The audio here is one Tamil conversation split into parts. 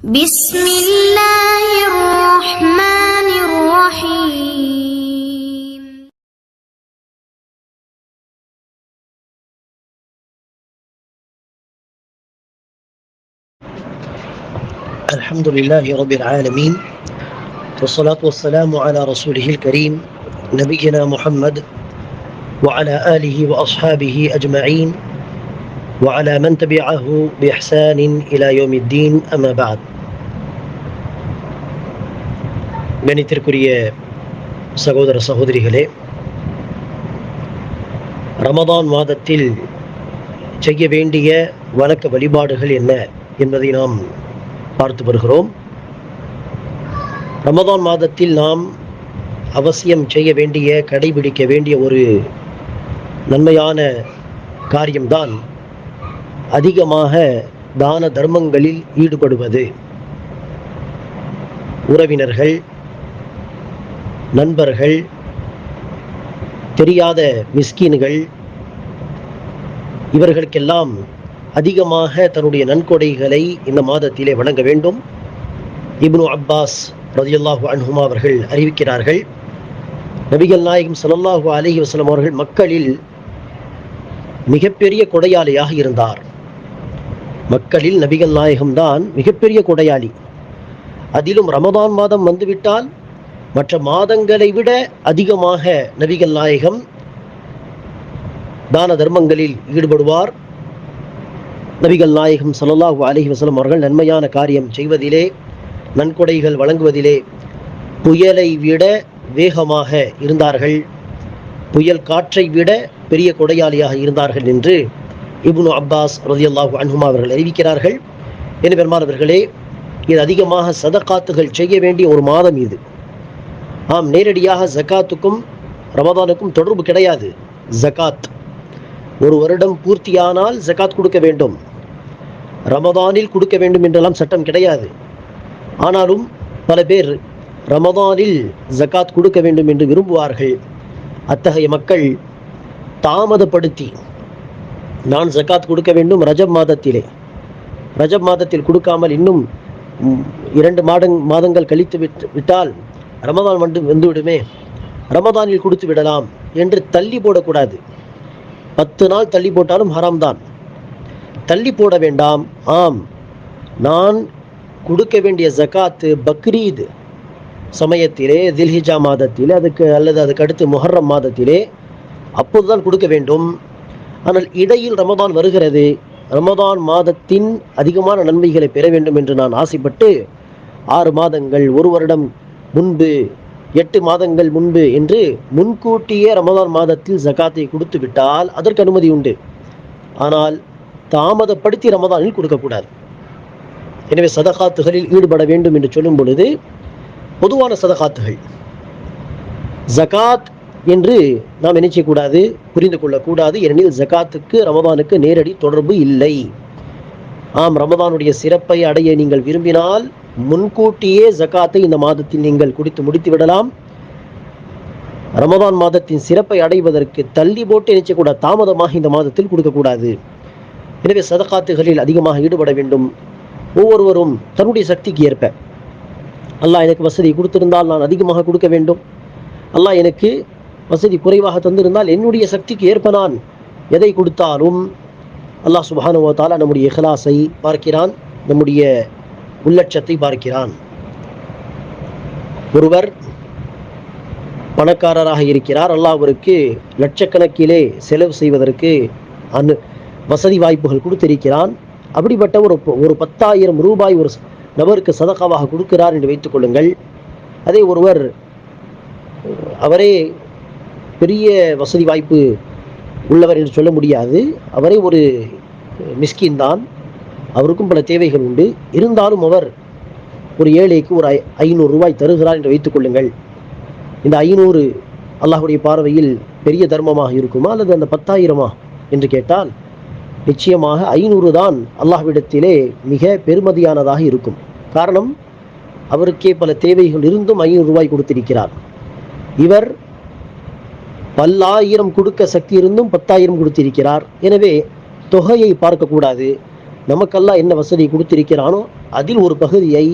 بسم الله الرحمن الرحيم. الحمد لله رب العالمين، والصلاة والسلام على رسوله الكريم نبينا محمد وعلى آله وأصحابه أجمعين وعلى من تبعه بإحسان إلى يوم الدين. أما بعد. கணித்திற்குரிய சகோதர சகோதரிகளே, ரமதான் மாதத்தில் செய்ய வேண்டிய வணக்க வழிபாடுகள் என்ன என்பதை நாம் பார்த்து வருகிறோம். ரமதான் மாதத்தில் நாம் அவசியம் செய்ய வேண்டிய, கடைபிடிக்க வேண்டிய ஒரு நன்மையான காரியம்தான் அதிகமாக தான தர்மங்களில் ஈடுபடுவது. உறவினர்கள், நண்பர்கள், தெரியாத மிஸ்கீன்கள், இவர்களுக்கெல்லாம் அதிகமாக தன்னுடைய நன்கொடைகளை இந்த மாதத்திலே வழங்க வேண்டும். இப்னு அப்பாஸ் ரலியல்லாஹு அன்ஹுமா அவர்கள் அறிவிக்கிறார்கள், நபிகள் நாயகம் ஸல்லல்லாஹு அலைஹி வஸல்லம் அவர்கள் மக்களில் மிகப்பெரிய கொடையாளியாக இருந்தார். மக்களில் நபிகள் நாயகம் தான் மிகப்பெரிய கொடையாளி. அதிலும் ரமதான் மாதம் வந்துவிட்டால் மற்ற மாதங்களை விட அதிகமாக நபிகள் நாயகம் தான தர்மங்களில் ஈடுபடுவார். நபிகள் நாயகம் ஸல்லல்லாஹு அலைஹி வஸல்லம் அவர்கள் நன்மையான காரியம் செய்வதிலே, நன்கொடைகள் வழங்குவதிலே புயலை விட வேகமாக இருந்தார்கள், புயல் காற்றை விட பெரிய கொடையாளியாக இருந்தார்கள் என்று இப்னு அப்பாஸ் ரலியல்லாஹு அன்ஹுமா அவர்கள் அறிவிக்கிறார்கள். என் பெருமானவர்களே, இது அதிகமாக சதகாத்துகள் செய்ய வேண்டிய ஒரு மாதம் இது. ஆம், நேரடியாக ஜகாத்துக்கும் ரமதானுக்கும் தொடர்பு கிடையாது. ஜகாத் ஒரு வருடம் பூர்த்தியானால் ஜகாத் கொடுக்க வேண்டும், ரமதானில் கொடுக்க வேண்டும் என்றெல்லாம் சட்டம் கிடையாது. ஆனாலும் பல பேர் ரமதானில் ஜகாத் கொடுக்க வேண்டும் என்று விரும்புவார்கள். அத்தகைய மக்கள் தாமதப்படுத்தி, நான் ஜகாத் கொடுக்க வேண்டும் ரஜப் மாதத்தில் கொடுக்காமல் இன்னும் 2 மாதங்கள் கழித்து விட்டால் ரமதான் வந்துவிடுமே, ரமதானில் கொடுத்து விடலாம் என்று தள்ளி போடக்கூடாது. 10 நாள் தள்ளி போட்டாலும் ஹராம் தான். தள்ளி போட வேண்டாம். ஆம், நான் கொடுக்க வேண்டிய ஜகாத்து பக்ரீத் சமயத்திலே, தில்ஹிஜா மாதத்திலே, அதுக்கு அடுத்து முஹர்ரம் மாதத்திலே அப்போதுதான் கொடுக்க வேண்டும். ஆனால் இடையில் ரமதான் வருகிறது, ரமதான் மாதத்தின் அதிகமான நன்மைகளை பெற வேண்டும் என்று நான் ஆசைப்பட்டு 6 மாதங்கள், 1 வருடம் முன்பு, 8 மாதங்கள் முன்பு என்று முன்கூட்டியே ரமதான் மாதத்தில் ஜகாத்தை கொடுத்து விட்டால் அதற்கு அனுமதி உண்டு. ஆனால் தாமதப்படுத்தி ரமதானில் கொடுக்கக்கூடாது. எனவே சதகாத்துகளில் ஈடுபட வேண்டும் என்று சொல்லும் பொழுது பொதுவான சதகாத்துகள், ஜகாத் என்று நாம் என்ன செய்யக்கூடாது, புரிந்து கொள்ளக்கூடாது. ஏனெனில் ஜகாத்துக்கு ரமதானுக்கு நேரடி தொடர்பு இல்லை. ஆம், ரமதானுடைய சிறப்பை அடைய நீங்கள் விரும்பினால் முன்கூட்டியே ஜகாத்தை இந்த மாதத்தில் நீங்கள் குடித்து முடித்து விடலாம். ரமதான் மாதத்தின் சிறப்பை அடைவதற்கு தள்ளி போட்டு நினைச்சக்கூடாது, தாமதமாக இந்த மாதத்தில் கொடுக்கக்கூடாது. எனவே சதகாத்துகளில் அதிகமாக ஈடுபட வேண்டும். ஒவ்வொருவரும் தன்னுடைய சக்திக்கு ஏற்ப, அல்லாஹ் எனக்கு வசதி கொடுத்திருந்தால் நான் அதிகமாக கொடுக்க வேண்டும், அல்லாஹ் எனக்கு வசதி குறைவாக தந்திருந்தால் என்னுடைய சக்திக்கு ஏற்ப நான் எதை கொடுத்தாலும் அல்லாஹ் சுப்ஹானஹு வ தஆலா நம்முடைய இஹ்லாஸை பார்க்கிறான், நம்முடைய உள்ளட்சத்தை பார்க்கிறான். ஒருவர் பணக்காரராக இருக்கிறார், அல்லாஹ் அவருக்கு லட்சக்கணக்கிலே செலவு செய்வதற்கு வசதி வாய்ப்புகள் கொடுத்திருக்கிறான். அப்படிப்பட்ட ஒரு 10,000 ரூபாய் ஒரு நபருக்கு சதகாவாக கொடுக்கிறார் என்று வைத்துக் கொள்ளுங்கள். அதே ஒருவர், அவரே பெரிய வசதி வாய்ப்பு உள்ளவர் என்று சொல்ல முடியாது, அவரே ஒரு மிஸ்கின் தான், அவருக்கும் பல தேவைகள் உண்டு. இருந்தாலும் அவர் ஒரு ஏழைக்கு ஒரு 500 ரூபாய் தருகிறார் என்று வைத்துக் கொள்ளுங்கள். இந்த 500 அல்லாஹ்வுடைய பார்வையில் பெரிய தர்மமாக இருக்குமா அல்லது அந்த 10,000 என்று கேட்டால் நிச்சயமாக 500 தான் அல்லாஹ்விடத்திலே மிக பெருமதியானதாக இருக்கும். காரணம், அவருக்கே பல தேவைகள் இருந்தும் 500 ரூபாய் கொடுத்திருக்கிறார். இவர் பல்லாயிரம் கொடுக்க சக்தி இருந்தும் 10,000 கொடுத்திருக்கிறார். எனவே தொகையை பார்க்கக்கூடாது, நமக்கெல்லாம் என்ன வசதி கொடுத்திருக்கிறானோ அதில் ஒரு பகுதியை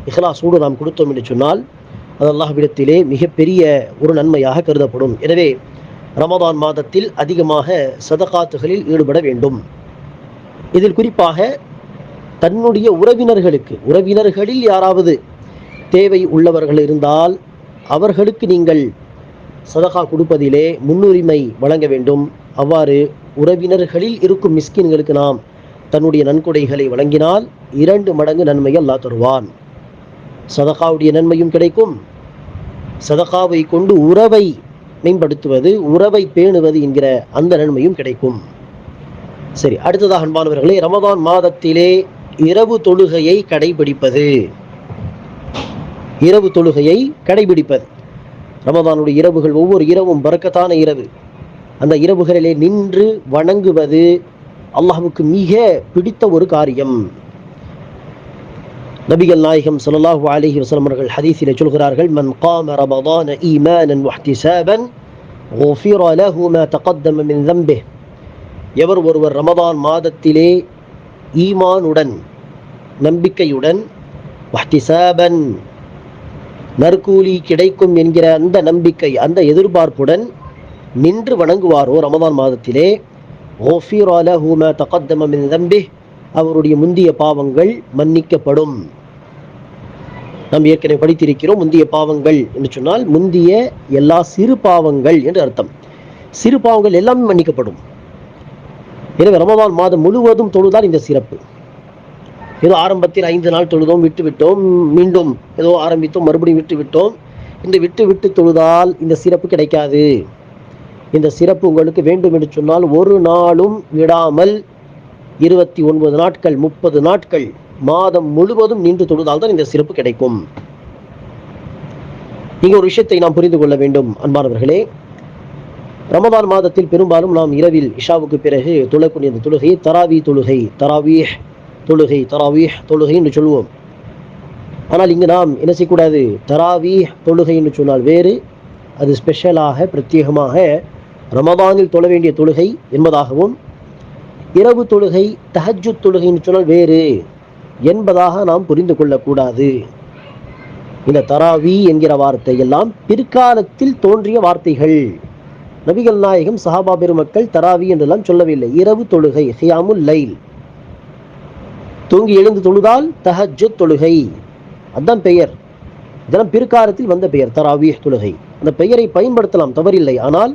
இஹ்லாஸோடு நாம் கொடுத்தோம் என்று சொன்னால் அது அல்லாஹ்விடத்திலே மிகப்பெரிய ஒரு நன்மையாக கருதப்படும். எனவே ரமதான் மாதத்தில் அதிகமாக சதகாத்துகளில் ஈடுபட வேண்டும். இதில் குறிப்பாக தன்னுடைய உறவினர்களில் யாராவது தேவை உள்ளவர்கள் இருந்தால் அவர்களுக்கு நீங்கள் சதகா கொடுப்பதிலே முன்னுரிமை வழங்க வேண்டும். அவ்வாறு உறவினர்களில் இருக்கும் மிஸ்கின்களுக்கு நாம் தன்னுடைய நன்கொடைகளை வழங்கினால் 2 மடங்கு நன்மை அல்லாஹ் தருவான். சதகாவுடைய நன்மையும் கிடைக்கும், சதகாவை கொண்டு உறவை மேம்படுத்துவது, உறவை பேணுவது என்கிற அந்த நன்மையும் கிடைக்கும். சரி, அடுத்ததாக அன்பானவர்களே, ரமதான் மாதத்திலே இரவு தொழுகையை கடைபிடிப்பது. ரமதானுடைய இரவுகள் ஒவ்வொரு இரவும் பரக்கத்தான இரவு. அந்த இரவுகளிலே நின்று வணங்குவது அல்லாஹ்வுக்கு மிக பிடித்த ஒரு காரியம். நபிகள் நாயகம் ஸல்லல்லாஹு அலைஹி வஸல்லம் அவர்கள் ஹதீஸிலே சொல்கிறார்கள், மன் காம ரமதான ஈமானன் வஹ்திசாபன் குஃபிர லஹு மா தகத்தம மின் ذنبه. எவர் ஒருவர் ரமதான் மாதத்திலே ஈமானுடன், நம்பிக்கையுடன், வஹ்திசாபன் நற்கூலி கிடைக்கும் என்கிற அந்த நம்பிக்கை, அந்த எதிர்பார்ப்புடன் நின்று வணங்குவாரோ ரமதான் மாதத்திலே, குஃபிர லஹு மா தகத்தம மின் ذنبه, அவருடைய முந்திய பாவங்கள் மன்னிக்கப்படும். நாம் ஏற்கனவே படித்திருக்கிறோம், முந்திய பாவங்கள் என்று சொன்னால் முந்திய எல்லா சிறு பாவங்கள் என்று அர்த்தம். சிறு பாவங்கள் எல்லாமே மன்னிக்கப்படும். எனவே ரமதான் மாதம் முழுவதும் தொழுதால் இந்த சிறப்பு. ஏதோ ஆரம்பத்தில் 5 நாள் தொழுதோம், விட்டுவிட்டோம், மீண்டும் ஏதோ ஆரம்பித்தோம், மறுபடியும் விட்டுவிட்டோம். இந்த விட்டு தொழுதால் இந்த சிறப்பு கிடைக்காது. இந்த சிறப்பு உங்களுக்கு வேண்டும் என்று சொன்னால் ஒரு நாளும் விடாமல் 29 நாட்கள் 30 நாட்கள் மாதம் முழுவதும் நின்று தொழுதால் தான் இந்த சிறப்பு கிடைக்கும். இங்கே ஒரு விஷயத்தை நாம் புரிந்து கொள்ள வேண்டும் அன்பானவர்களே. ரமதான் மாதத்தில் பெரும்பாலும் நாம் இரவில் இஷாவுக்கு பிறகு தொழக்கூடிய இந்த தொழுகை தராவீஹ் தொழுகை என்று சொல்லுவோம். ஆனால் இங்கு நாம் என்ன செய்யக்கூடாது, தராவீஹ் தொழுகை என்று சொன்னால் வேறு, அது ஸ்பெஷலாக பிரத்யேகமாக ரமதானில் தொழ வேண்டிய தொழுகை என்பதாகவும், இரவு தொழுகை தஹஜ்ஜுத் தொழுகை என்று சொன்னால் வேறு என்பதாக நாம் புரிந்து கொள்ளக்கூடாது. இந்த தராவி என்கிற வார்த்தை எல்லாம் பிற்காலத்தில் தோன்றிய வார்த்தைகள். நபிகள் நாயகம் சஹாபா பெருமக்கள் தராவி என்றெல்லாம் சொல்லவில்லை. இரவு தொழுகை, ஹியாமுல் லைல், தூங்கி எழுந்து தொழுதால் தஹஜ்ஜுத் தொழுகை, அதுதான் பெயர். இதெல்லாம் பிற்காலத்தில் வந்த பெயர், தராவீஹ் தொழுகை. அந்த பெயரை பயன்படுத்தலாம், தவறில்லை. ஆனால்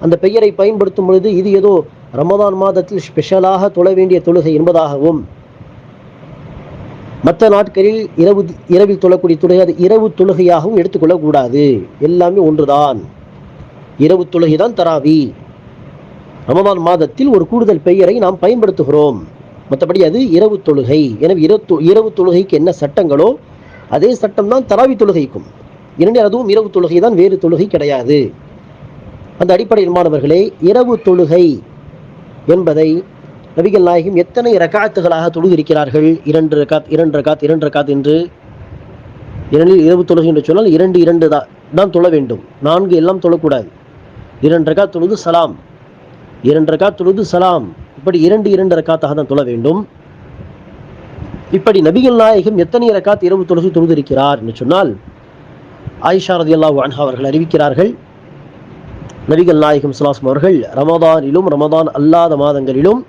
அந்த பெயரை பயன்படுத்தும் பொழுது இது ஏதோ ரமதான் மாதத்தில் ஸ்பெஷலாக தொழ வேண்டிய தொழுகை என்பதாகவும், மற்ற நாட்களில் இரவில் தொழக்கூடிய தொழுகை அது இரவு தொழுகையாகவும் எடுத்துக்கொள்ளக்கூடாது. எல்லாமே ஒன்றுதான், இரவு தொழுகை தான் தராவி. ரமதான் மாதத்தில் ஒரு கூடுதல் பெயரை நாம் பயன்படுத்துகிறோம், மற்றபடி அது இரவு தொழுகை. எனவே இரவு தொழுகைக்கு என்ன சட்டங்களோ அதே சட்டம் தான் தராவி தொழுகைக்கும். இரண்டு அதுவும் இரவு தொழுகை தான், வேறு தொழுகை கிடையாது. அந்த அடிப்படையில் மாணவர்களே, இரவு தொழுகை என்பதை நபிகள் நாயகம் எத்தனை ரகாத்துகளாக தொழுகிறார்கள்? 2 ரகாத் என்று. இரவு தொழுகை என்று சொன்னால் 2 தான் தொழ வேண்டும், 4 எல்லாம் தொழக்கூடாது. 2 ரகாத் தொழுது சலாம், 2 ரகாத் தொழுது சலாம், இப்படி 2 ரகாத்தாக தான் தொழ வேண்டும். இப்படி நபிகள் நாயகம் எத்தனை ரகாத் இரவு தொழுகை தொழுதிருக்கிறார் என்று சொன்னால், ஆயிஷா ரலியல்லாஹு அன்ஹா அவர்கள் அறிவிக்கிறார்கள், நபிகள் நாயகம் ஸல்லல்லாஹு அலைஹி வஸல்லம் அவர்கள் ரமதானிலும் ரமதான் அல்லாத மாதங்களிலும்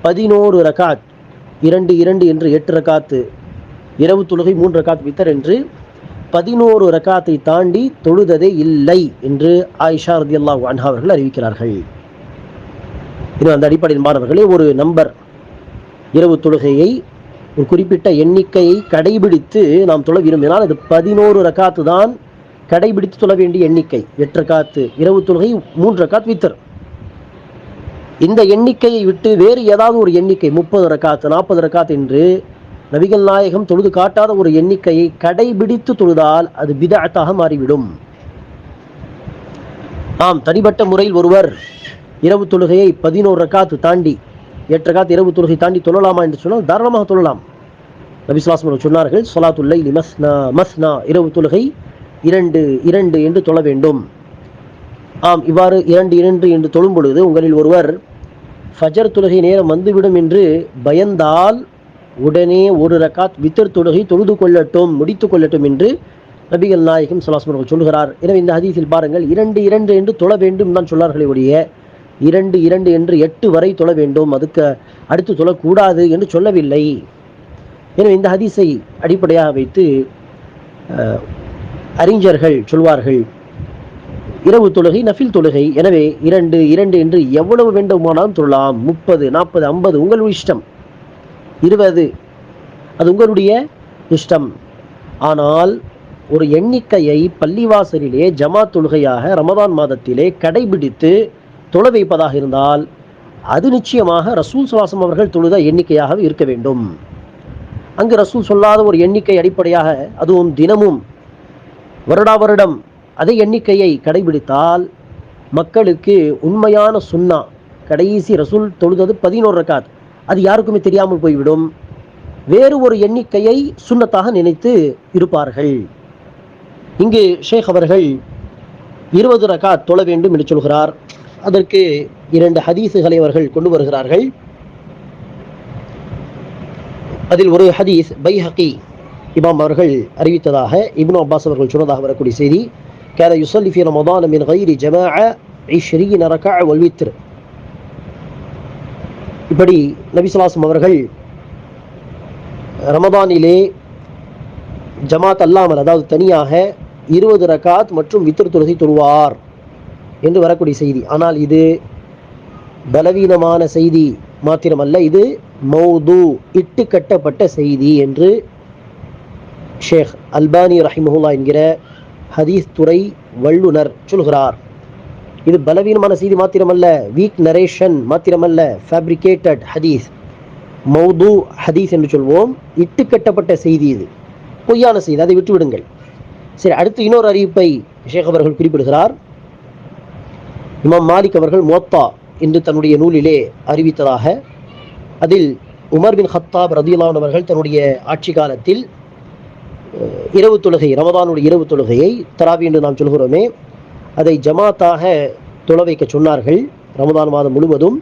11 ரகாத், 2 என்று 8 ரகாத்து இரவு தொழுகை, 3 ரகாத் வித்தர் என்று 11 ரகாத்தை தாண்டி தொழுததே இல்லை என்று ஆயிஷா ரலியல்லாஹு அன்ஹா அவர்கள் அறிவிக்கிறார்கள். இது அந்த அடிப்படையில் மாணவர்களே, ஒரு நம்பர் இரவு தொழுகையை ஒரு குறிப்பிட்ட எண்ணிக்கையை கடைபிடித்து நாம் தொழ விரும்பினால் அது 11 ரகாத்து தான் கடைபிடித்து தொழ வேண்டிய எண்ணிக்கை. 8 ரகாத்து இரவு தொழுகை, 3 ரகாத் வித்தர். இந்த எண்ணிக்கையை விட்டு வேறு ஏதாவது ஒரு எண்ணிக்கை 30 ரகாத் 40 ரகாத் என்று நபிகள் நாயகம் தொழுது காட்டாத ஒரு எண்ணிக்கையை கடைபிடித்து தொழுதால் அது பிதஅத்தாக மாறிவிடும். ஆம், தனிப்பட்ட முறையில் ஒருவர் இரவு தொழுகையை 11 ரகாத் தாண்டி 8 ரகாத் இரவு தொழுகை தாண்டி தொழலாமா என்று சொன்னால் தாராளமாக தொழலாம். நபி ஸல்லல்லாஹு அலைஹி வஸல்லம் சொன்னார்கள், ஸலாத்துல் லைலி மஸ்னா, இரவு தொழுகை 2 என்று தொழ வேண்டும். ஆம், இவ்வாறு 2 என்று தொழும் பொழுது உங்களில் ஒருவர் ஃபஜர் தொழுகை நேரம் வந்துவிடும் என்று பயந்தால் உடனே ஒரு ரக்காத் வித்தர் தொழுகை தொழுது கொள்ளட்டும், முடித்து கொள்ளட்டும் என்று நபிகள் நாயகம் ஸல்லல்லாஹு அலைஹி வஸல்லம் சொல்கிறார். எனவே இந்த ஹதீஸில் பாருங்கள், 2 என்று தொழ வேண்டும் தான் சொன்னார்களே ஒழிய 2 என்று 8 வரை தொழ வேண்டும், அதுக்கு அடுத்து தொழக்கூடாது என்று சொல்லவில்லை. எனவே இந்த ஹதீஸை அடிப்படையாக வைத்து அறிஞர்கள் சொல்வார்கள், இரவு தொழுகை நஃபில் தொழுகை, எனவே 2 என்று எவ்வளவு வேண்டுமானாலும் தொழலாம். 30, 40, 50 உங்கள் இஷ்டம், 20 அது உங்களுடைய இஷ்டம். ஆனால் ஒரு எண்ணிக்கையை பள்ளிவாசலிலே ஜமாத் தொழுகையாக ரமதான் மாதத்திலே கடைபிடித்து தொழ வைப்பதாக இருந்தால் அது நிச்சயமாக ரசூல் ஸல்லல்லாஹு அவர்கள் தொழுத எண்ணிக்கையாக இருக்க வேண்டும். அங்கு ரசூல் சொல்லாத ஒரு எண்ணிக்கை அடிப்படையாக, அதுவும் தினமும் வருடம் அதே எண்ணிக்கையை கடைபிடித்தால் மக்களுக்கு உண்மையான சுன்னா, கடைசி ரசூல் தொழுதது 11 ரக்காத், அது யாருக்குமே தெரியாமல் போய்விடும். வேறு ஒரு எண்ணிக்கையை சுன்னத்தாக நினைத்து இருப்பார்கள். இங்கு ஷேக் அவர்கள் 20 ரக்காத் தொழ வேண்டும் என்று சொல்கிறார். அதற்கு 2 ஹதீஸுகளை அவர்கள் கொண்டு வருகிறார்கள். அதில் ஒரு ஹதீஸ் பைஹகி இமாம் அவர்கள் அறிவித்ததாக, இப்னு அப்பாஸ் அவர்கள் சொன்னதாக வரக்கூடிய செய்தி, கான யுஸல்லி ஃபீ ரமதான் மின் கைரி ஜமாஅ 20 ரக்அ வல் வித்ர். இப்படி நபி ஸல்லல்லாஹு அலைஹி வஸல்லம் அவர்கள் ரமதானிலே ஜமாத் அல்லாமல், அதாவது தனியாக 20 ரக்காத் மற்றும் வித்ர் தொழுகை தொழுவார் என்று வரக்கூடிய செய்தி. ஆனால் இது பலவீனமான செய்தி மாத்திரமல்ல, இது மௌது, இட்டு கட்டப்பட்ட செய்தி என்று ஷேக் அல்பானி ரஹிமஹுல்லா என்கிற ஹதீஸ் துறை வல்லுனர் சொல்கிறார். இது பலவீனமான செய்தி மாத்திரமல்ல, வீக் நரேஷன் மாத்திரமல்ல, ஃபேப்ரிகேட்டட் ஹதீஸ், மௌது ஹதீஸ் என்று சொல்வோம். இட்டு கட்டப்பட்ட செய்தி, இது பொய்யான செய்தி, அதை விட்டுவிடுங்கள். சரி, அடுத்து இன்னொரு அறிவிப்பை ஷேக் அவர்கள் குறிப்பிடுகிறார். இமாம் மாலிக் அவர்கள் முவத்தா என்று தன்னுடைய நூலிலே அறிவித்ததாக, அதில் உமர் பின் ஹத்தாப் ரலியல்லாஹு அன்ஹு அவர்கள் தன்னுடைய ஆட்சி காலத்தில் இரவு தொழுகை, ரமதானுடைய இரவு தொழுகையை தராவி என்று நாம் சொல்கிறோமே, அதை ஜமாத்தாக தொழ வைக்க சொன்னார்கள் ரமதான் மாதம் முழுவதும்.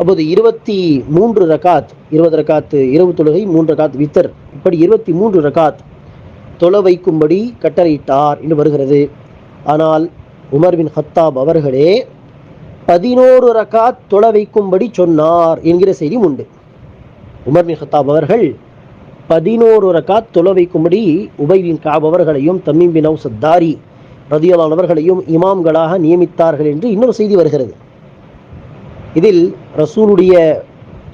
அப்போது 23 ரக்காத், 20 ரக்காத் இரவு தொழுகை, 3 ரக்காத் வித்தர், இப்படி 23 ரக்காத் தொழ வைக்கும்படி கட்டளையிட்டார் என்று வருகிறது. ஆனால் உமர் பின் ஹத்தாப் அவர்களே 11 ரக்காத் தொழ வைக்கும்படி சொன்னார் என்கிற செய்தியும் உண்டு. உமர் பின் ஹத்தாப் அவர்கள் 11 ரக்காத் தொழ வைக்கும்படி உபை பின் கஅப் அவர்களையும் தமீம் பின் அவுஸ் தாரி ரலியல்லாஹு அவர்களையும் இமாம்களாக நியமித்தார்கள் என்று இன்னொரு செய்தி வருகிறது. இதில் ரசூலுடைய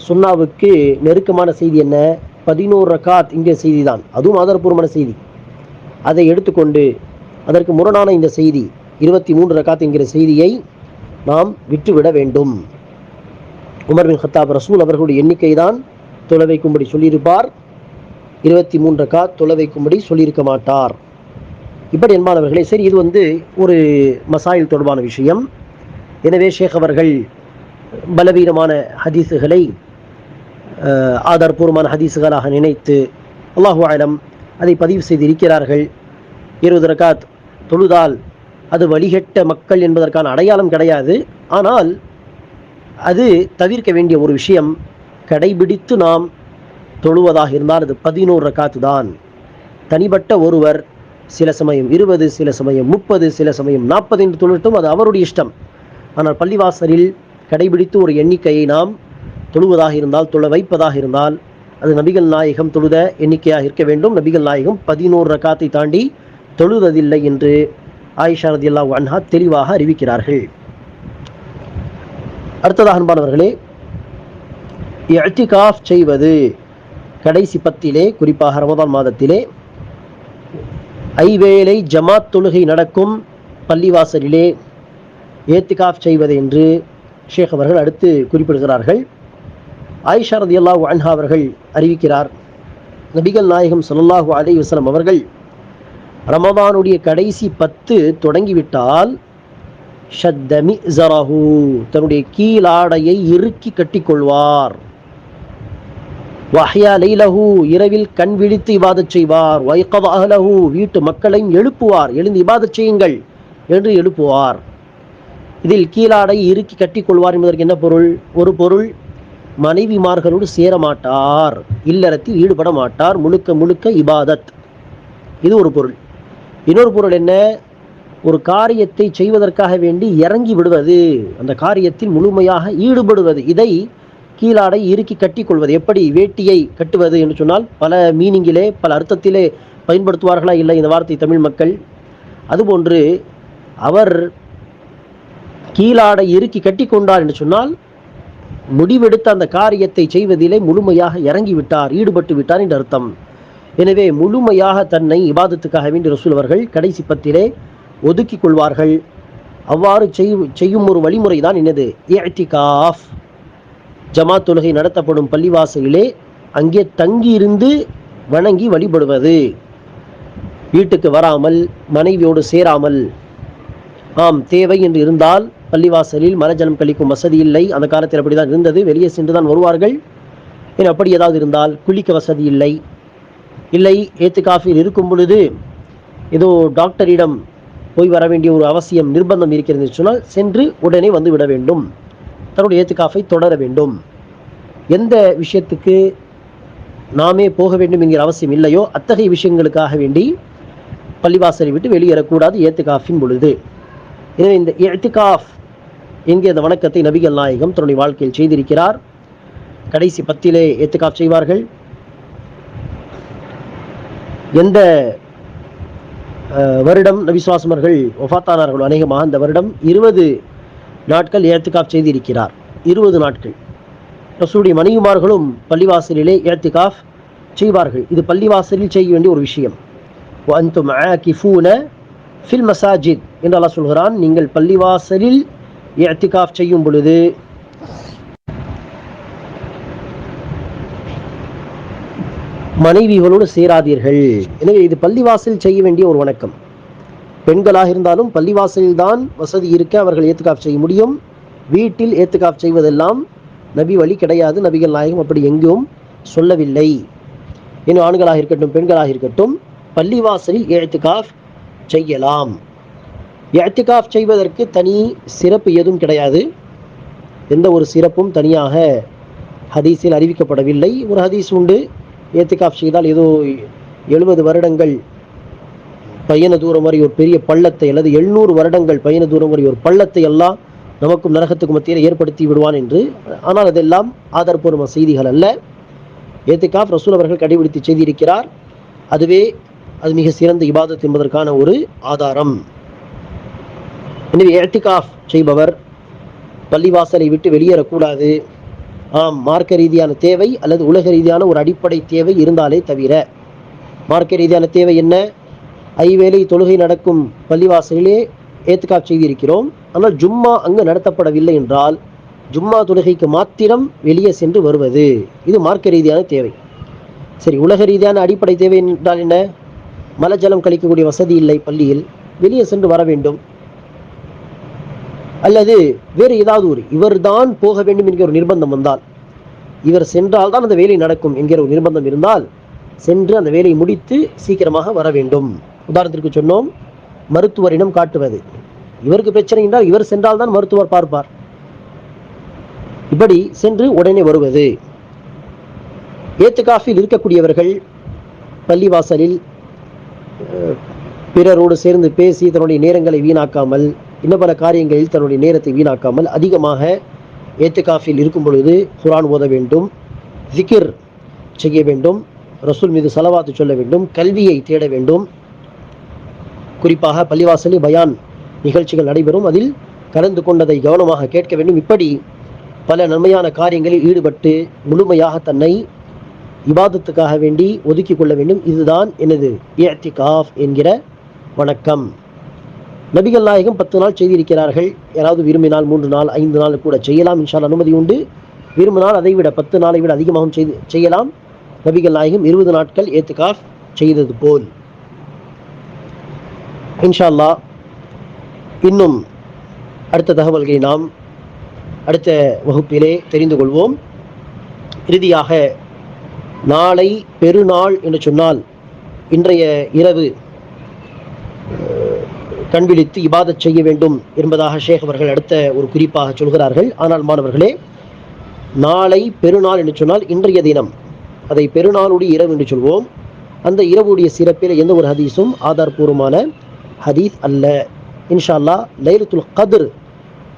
சுன்னாவுக்கு நெருக்கமான செய்தி என்ன? 11 ரக்காத் என்கிற செய்தி தான், அதுவும் ஆதாரபூர்வமான செய்தி. அதை எடுத்துக்கொண்டு அதற்கு முரணான இந்த செய்தி 23 ரக்காத் என்கிற செய்தியை நாம் விட்டுவிட வேண்டும். உமர் பின் ஹத்தாப் ரசூல் அவர்களுடைய எண்ணிக்கை தான் தொழ வைக்கும்படி சொல்லியிருப்பார், 23 ரக்காத் தொழ வைக்கும்படி சொல்லியிருக்க மாட்டார். இப்படி என்பானவர்களே, சரி, இது ஒரு மசாயில் தொடர்பான விஷயம். எனவே ஷேக் அவர்கள் பலவீனமான ஹதீஸுகளை ஆதாரபூர்வமான ஹதீஸுகளாக நினைத்து அல்லாஹு அலம் அதை பதிவு செய்திருக்கிறார்கள். 20 ரக்காத் தொழுதால் அது வழிகட்ட மக்கள் என்பதற்கான அடையாளம் கிடையாது. ஆனால் அது தவிர்க்க வேண்டிய ஒரு விஷயம். கடைபிடித்து நாம் தொழுவதாக இருந்தால் அது 11 ரக்காத்து தான். தனிப்பட்ட ஒருவர் சில சமயம் 20, சில சமயம் 30, சில சமயம் 40 என்று தொழட்டும், அது அவருடைய இஷ்டம். ஆனால் பள்ளிவாசலில் கடைபிடித்து ஒரு எண்ணிக்கையை நாம் தொழுவதாக இருந்தால், தொழ வைப்பதாக இருந்தால், அது நபிகள் நாயகம் தொழுத எண்ணிக்கையாக இருக்க வேண்டும். நபிகள் நாயகம் 11 ரக்காத்தை தாண்டி தொழுவதில்லை என்று ஆயிஷா ரலியல்லாஹு அன்ஹா தெளிவாக அறிவிக்கிறார்கள். அடுத்ததாக அன்பானவர்களே, இஅ்திகாஃப் செய்வது கடைசி 10 குறிப்பாக ரமதான் மாதத்திலே ஐவேளை ஜமாத் தொழுகை நடக்கும் பள்ளிவாசலிலே இஅ்திகாஃப் செய்வது என்று ஷேக் அவர்கள் அடுத்து குறிப்பிடுகிறார்கள். ஆயிஷா ரலியல்லாஹு அன்ஹா அவர்கள் அறிவிக்கிறார், நபிகள் நாயகம் ஸல்லல்லாஹு அலைஹி வஸல்லம் அவர்கள் ரமதானுடைய கடைசி 10 தொடங்கிவிட்டால் ஷத்த மிஸரஹு, தன்னுடைய கீழாடையை இறுக்கி கட்டிக்கொள்வார். வஹ்யா லைலஹு, இரவில் கண் விழித்து இபாதத் செய்வார். வைகத அஹ்லஹு, வீட்டு மக்களையும் எழுப்புவார், எழுந்து இபாதத் செய்யுங்கள் என்று எழுப்புவார். இதில் கீழாடை இறுக்கி கட்டி கொள்வார் என்பதற்கு என்ன பொருள்? ஒரு பொருள், மனைவிமார்களோடு சேரமாட்டார், இல்லறத்தில் ஈடுபட மாட்டார், முழுக்க முழுக்க இபாதத். இது ஒரு பொருள். இன்னொரு பொருள் என்ன? ஒரு காரியத்தை செய்வதற்காக வேண்டி இறங்கி விடுவது, அந்த காரியத்தில் முழுமையாக ஈடுபடுவது. இதை கீழாடை இறுக்கி கட்டி கொள்வது. எப்படி வேட்டியை கட்டுவது என்று சொன்னால் பல மீனிங்கிலே, பல அர்த்தத்திலே பயன்படுத்துவார்களா இல்லை இந்த வார்த்தை தமிழ் மக்கள்? அதுபோன்று அவர் கீழாடை இறுக்கி கட்டி கொண்டார் என்று சொன்னால் முடிவெடுத்த அந்த காரியத்தை செய்வதிலே முழுமையாக இறங்கிவிட்டார், ஈடுபட்டு விட்டார் என்று அர்த்தம். எனவே முழுமையாக தன்னை இபாதத்துக்காக வேண்டி ரசூல் அவர்கள் கடைசி பத்திலே ஒதுக்கி கொள்வார்கள். அவ்வாறு செய்யும் ஒரு வழிமுறை தான் என்னது? இஅ்திகாஃப். ஜமாத் தொழுகை நடத்தப்படும் பள்ளிவாசலிலே அங்கே தங்கியிருந்து வணங்கி வழிபடுவது, வீட்டுக்கு வராமல், மனைவியோடு சேராமல். தேவை என்று இருந்தால் பள்ளிவாசலில் மலஜலம் கழிக்கும் வசதி இல்லை, அந்த காலத்தில் அப்படிதான் இருந்தது, வெளியே சென்றுதான் வருவார்கள். அப்படி ஏதாவது இருந்தால் குளிக்க வசதி இல்லை, ஏத்துகாஃபில் இருக்கும் பொழுது ஏதோ டாக்டரிடம் போய் வர வேண்டிய ஒரு அவசியம், நிர்பந்தம் இருக்கிறது சொன்னால் சென்று உடனே வந்து விட வேண்டும், தன்னுடைய ஏத்துகாஃபை தொடர வேண்டும். எந்த விஷயத்துக்கு நாமே போக வேண்டும் என்கிற அவசியம் இல்லையோ அத்தகைய விஷயங்களுக்காக வேண்டி பள்ளிவாசலை விட்டு வெளியேறக்கூடாது ஏத்துகாஃபின் பொழுது. எனவே இந்த இஅ்திகாஃப் என்கிற அந்த வணக்கத்தை நபிகள் நாயகம் தன்னுடைய வாழ்க்கையில் செய்திருக்கிறார். கடைசி பத்திலே ஏத்துகாஃப் செய்வார்கள். எந்த வருடம் நபி ஸல்லல்லாஹு அலைஹி வஸல்லம் அவர்கள் வஃபாத்தானார்கள், அநேகமாக அந்த வருடம் 20 நாட்கள் ஏத்துகாஃப் செய்திருக்கிறார். 20 நாட்கள் ரசூலுடைய மனைவிமார்களும் பள்ளிவாசலிலே ஏத்துகாஃப் செய்வார்கள். இது பள்ளிவாசலில் செய்ய வேண்டிய ஒரு விஷயம். வஅன்தும் ஆகிஃபூன ஃபில் மசாஜித் என்று அல்லாஹ் சொல்கிறான். நீங்கள் பள்ளிவாசலில் இஅ்திகாஃப் செய்யும் பொழுது மனைவிகளோடு சேராதீர்கள். எனவே இது பள்ளிவாசல் செய்ய வேண்டிய ஒரு வணக்கம். பெண்களாக இருந்தாலும் பள்ளிவாசலில் தான் வசதி இருக்க அவர்கள் ஏத்துகாஃப் செய்ய முடியும். வீட்டில் ஏத்துகாஃப் செய்வதெல்லாம் நபி வழி கிடையாது, நபிகள் நாயகம் அப்படி எங்கும் சொல்லவில்லை. இன்னும் ஆண்களாக இருக்கட்டும் பெண்களாக இருக்கட்டும் பள்ளிவாசலில் ஏத்துகாஃப் செய்யலாம். இஅ்திகாஃப் செய்வதற்கு தனி சிறப்பு எதுவும் கிடையாது. எந்த ஒரு சிறப்பும் தனியாக ஹதீஸில் அறிவிக்கப்படவில்லை. ஒரு ஹதீஸ் உண்டு, ஏத்துகாஃப் செய்தால் ஏதோ 70 வருடங்கள் பயண தூரம் வரை ஒரு பெரிய பள்ளத்தை, அல்லது 700 வருடங்கள் பயண தூரம் வரை ஒரு பள்ளத்தை எல்லாம் நமக்கும் நரகத்துக்கும் மத்தியில் ஏற்படுத்தி விடுவான் என்று. ஆனால் அதெல்லாம் ஆதாரப்பூர்வ செய்திகள் அல்ல. ஏத்துகாஃப் ரசூல் அவர்கள் கடைபிடித்து செய்திருக்கிறார். அதுவே அது மிக சிறந்த இபாதத் என்பதற்கான ஒரு ஆதாரம். எனவே ஏத்திகாஃப் செய்பவர் பள்ளிவாசலை விட்டு வெளியேறக்கூடாது. மார்க்க ரீதியான தேவை அல்லது உலக ரீதியான ஒரு அடிப்படை தேவை இருந்தாலே தவிர. மார்க்க ரீதியான தேவை என்ன? ஐவேளை தொழுகை நடக்கும் பள்ளிவாசலிலே ஏத்துகாஃப் செய்திருக்கிறோம், ஆனால் ஜும்மா அங்கு நடத்தப்படவில்லை என்றால் ஜும்மா தொழுகைக்கு மாத்திரம் வெளியே சென்று வருவது, இது மார்க்க ரீதியான தேவை. சரி, உலக ரீதியான அடிப்படை தேவை என்றால் என்ன? மலஜலம் கழிக்கக்கூடிய வசதி இல்லை பள்ளியில், வெளியே சென்று வர வேண்டும். அல்லது வேறு ஏதாவது ஒரு இவர் தான் போக வேண்டும் என்கிற ஒரு நிர்பந்தம் வந்தால், இவர் சென்றால் தான் அந்த வேலை நடக்கும் என்கிற ஒரு நிர்பந்தம் இருந்தால் சென்று அந்த வேலையை முடித்து சீக்கிரமாக வர வேண்டும். உதாரணத்திற்கு சொன்னோம், மருத்துவரிடம் காட்டுவது. இவருக்கு பிரச்சனை என்றால் இவர் சென்றால் தான் மருத்துவர் பார்ப்பார். இப்படி சென்று உடனே வருவது. ஏத்துகாஃபில் இருக்கக்கூடியவர்கள் பள்ளிவாசலில் பிறரோடு சேர்ந்து பேசி தன்னுடைய நேரங்களை வீணாக்காமல், இன்னும் பல காரியங்களில் தன்னுடைய நேரத்தை வீணாக்காமல் அதிகமாக ஏத்துகாஃபில் இருக்கும் பொழுது குர்ஆன் ஓத வேண்டும், ஜிக்ர் செய்ய வேண்டும், ரசூல் மீது ஸலவாத் சொல்ல வேண்டும், கல்வியை தேட வேண்டும். குறிப்பாக பள்ளிவாசலில் பயான் நிகழ்ச்சிகள் நடைபெறும், அதில் கலந்து கொண்டதை கவனமாக கேட்க வேண்டும். இப்படி பல நன்மையான காரியங்களில் ஈடுபட்டு முழுமையாக தன்னை இபாதத்துக்காக வேண்டி ஒதுக்கி கொள்ள வேண்டும். இதுதான் எனது இஅ்திகாஃப் என்கிற வணக்கம். நபிகள் நாயகம் 10 நாள் செய்திருக்கிறார்கள். யாராவது விரும்பினால் 3 நாள் 5 நாள் கூட செய்யலாம், இன்ஷா அல்லாஹ் அனுமதி உண்டு. விரும்பினால் அதை விட 10 நாளை விட அதிகமாகவும் செய்யலாம். நபிகள் நாயகம் 20 நாட்கள் ஏத்துகாஃப் செய்தது போல். இன்ஷா அல்லாஹ் இன்னும் அடுத்த தகவல்களை நாம் அடுத்த வகுப்பிலே தெரிந்து கொள்வோம். இறுதியாக நாளை பெருநாள் என்று சொன்னால் இன்றைய இரவு கண்விழித்து இபாதத் செய்ய வேண்டும் என்பதாக ஷேக் அவர்கள் அடுத்த ஒரு குறிப்பாக சொல்கிறார்கள். ஆனால் மாணவர்களே, நாளை பெருநாள் என்று சொன்னால் இன்றைய தினம் அதை பெருநாளுடைய இரவு என்று சொல்வோம். அந்த இரவுடைய சிறப்பில் எந்த ஒரு ஹதீஸும் ஆதாரபூர்வமான ஹதீஸ் அல்ல. இன்ஷா அல்லாஹ் லைலத்துல் கத்ர்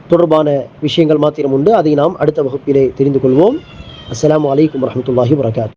தொடர்பான விஷயங்கள் மாத்திரம் உண்டு. அதை நாம் அடுத்த வகுப்பிலே தெரிந்து கொள்வோம். அஸ்ஸலாமு அலைக்கும் வரஹ்மத்துல்லாஹி வபரகாத்துஹு.